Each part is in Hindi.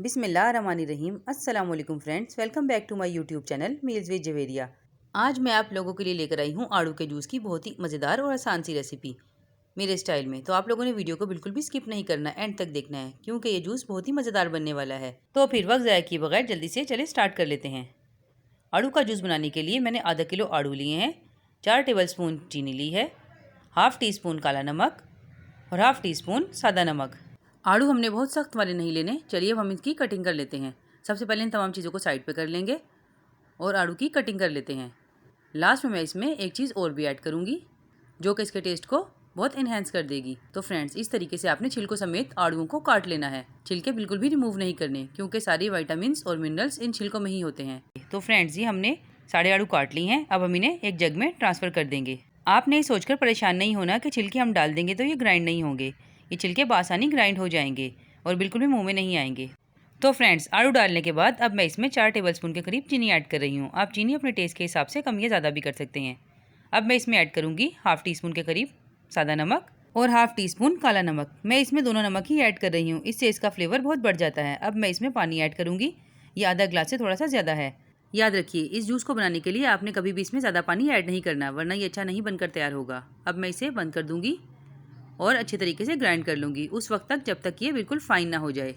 बिस्मिल्लाहिर्रहमानिर्रहीम। अस्सलाम वालेकुम friends, welcome back to my YouTube channel meals with Javeria. आज मैं आप लोगों के लिए लेकर आई हूँ आड़ू के जूस की बहुत ही मज़ेदार और आसान सी रेसिपी मेरे स्टाइल में। तो आप लोगों ने वीडियो को बिल्कुल भी स्किप नहीं करना, एंड तक देखना है क्योंकि ये जूस बहुत ही मज़ेदार बनने वाला है। तो फिर वक्त ज़ाया किए बगैर जल्दी से चले स्टार्ट कर लेते हैं। आड़ू का जूस बनाने के लिए मैंने आधा किलो आड़ू लिए हैं, 4 टेबल स्पून चीनी ली है, हाफ़ टी स्पून काला नमक और हाफ़ टी स्पून सादा नमक। आड़ू हमने बहुत सख्त वाले नहीं लेने। चलिए अब हम इसकी कटिंग कर लेते हैं। सबसे पहले इन तमाम चीज़ों को साइड पे कर लेंगे और आड़ू की कटिंग कर लेते हैं। लास्ट में मैं इसमें एक चीज़ और भी ऐड करूँगी जो कि इसके टेस्ट को बहुत इन्हेंस कर देगी। तो फ्रेंड्स, इस तरीके से आपने छिलकों समेत आड़ूओं को काट लेना है। छिलके बिल्कुल भी रिमूव नहीं करने क्योंकि सारी विटामिन्स और मिनरल्स इन छिलकों में ही होते हैं। तो फ्रेंड्स, ये हमने सारे आड़ू काट ली हैं। अब हम इन्हें एक जग में ट्रांसफ़र कर देंगे। आपने ये सोचकर परेशान नहीं होना कि छिलके हम डाल देंगे तो ये ग्राइंड नहीं होंगे। ये छिलके बआसानी ग्राइंड हो जाएंगे और बिल्कुल भी मुंह में नहीं आएंगे। तो फ्रेंड्स, आड़ू डालने के बाद अब मैं इसमें 4 टेबलस्पून के करीब चीनी ऐड कर रही हूँ। आप चीनी अपने टेस्ट के हिसाब से कम या ज़्यादा भी कर सकते हैं। अब मैं इसमें ऐड करूँगी हाफ़ टी स्पून के करीब सादा नमक और हाफ़ टी स्पून काला नमक। मैं इसमें दोनों नमक ही ऐड कर रही हूँ, इससे इसका फ्लेवर बहुत बढ़ जाता है। अब मैं इसमें पानी ऐड करूँगी। ये आधा गिलास से थोड़ा सा ज़्यादा है। याद रखिए, इस जूस को बनाने के लिए आपने कभी भी इसमें ज़्यादा पानी ऐड नहीं करना, वरना ये अच्छा नहीं बनकर तैयार होगा। अब मैं इसे बंद कर दूँगी और अच्छे तरीके से ग्राइंड कर लूँगी उस वक्त तक जब तक ये बिल्कुल फाइन ना हो जाए।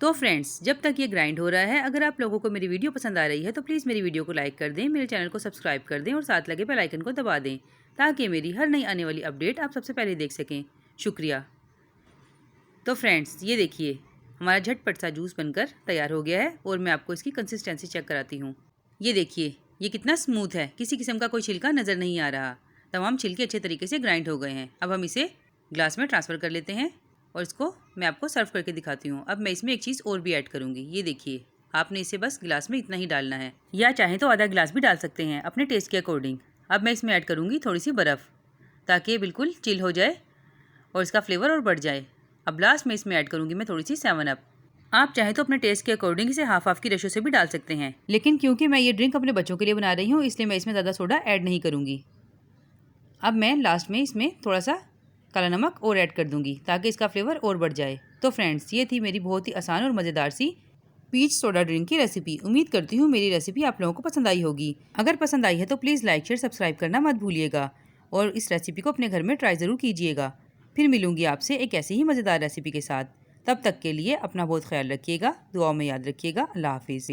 तो फ्रेंड्स, जब तक ये ग्राइंड हो रहा है, अगर आप लोगों को मेरी वीडियो पसंद आ रही है तो प्लीज़ मेरी वीडियो को लाइक कर दें, मेरे चैनल को सब्सक्राइब कर दें और साथ लगे बेल आइकन को दबा दें ताकि मेरी हर नई आने वाली अपडेट आप सबसे पहले देख सकें। शुक्रिया। तो फ्रेंड्स, ये देखिए हमारा झटपट सा जूस बनकर तैयार हो गया है और मैं आपको इसकी कंसिस्टेंसी चेक कराती हूँ। ये देखिए ये कितना स्मूथ है, किसी किस्म का कोई छिलका नज़र नहीं आ रहा। तमाम छिलके अच्छे तरीके से ग्राइंड हो गए हैं। अब हम इसे ग्लास में ट्रांसफ़र कर लेते हैं और इसको मैं आपको सर्व करके दिखाती हूँ। अब मैं इसमें एक चीज़ और भी ऐड करूँगी। ये देखिए, आपने इसे बस गिलास में इतना ही डालना है, या चाहें तो आधा गिलास भी डाल सकते हैं अपने टेस्ट के अकॉर्डिंग। अब मैं इसमें ऐड करूँगी थोड़ी सी बर्फ़ ताकि ये बिल्कुल चिल हो जाए और इसका फ्लेवर और बढ़ जाए। अब लास्ट में इसमें ऐड करूँगी मैं थोड़ी सी 7 अप। आप चाहें तो अपने टेस्ट के अकॉर्डिंग इसे हाफ की रेशो से भी डाल सकते हैं, लेकिन क्योंकि मैं ये ड्रिंक अपने बच्चों के लिए बना रही हूँ इसलिए मैं इसमें ज़्यादा सोडा ऐड नहीं करूँगी। अब मैं लास्ट में इसमें थोड़ा सा काला नमक और ऐड कर दूँगी ताकि इसका फ्लेवर और बढ़ जाए। तो फ्रेंड्स, ये थी मेरी बहुत ही आसान और मज़ेदार सी पीच सोडा ड्रिंक की रेसिपी। उम्मीद करती हूँ मेरी रेसिपी आप लोगों को पसंद आई होगी। अगर पसंद आई है तो प्लीज़ लाइक शेयर सब्सक्राइब करना मत भूलिएगा और इस रेसिपी को अपने घर में ट्राई ज़रूर कीजिएगा। फिर मिलूँगी आपसे एक ऐसी ही मज़ेदार रेसिपी के साथ। तब तक के लिए अपना बहुत ख्याल रखिएगा, दुआओं में याद रखिएगा। अल्लाह हाफिज़।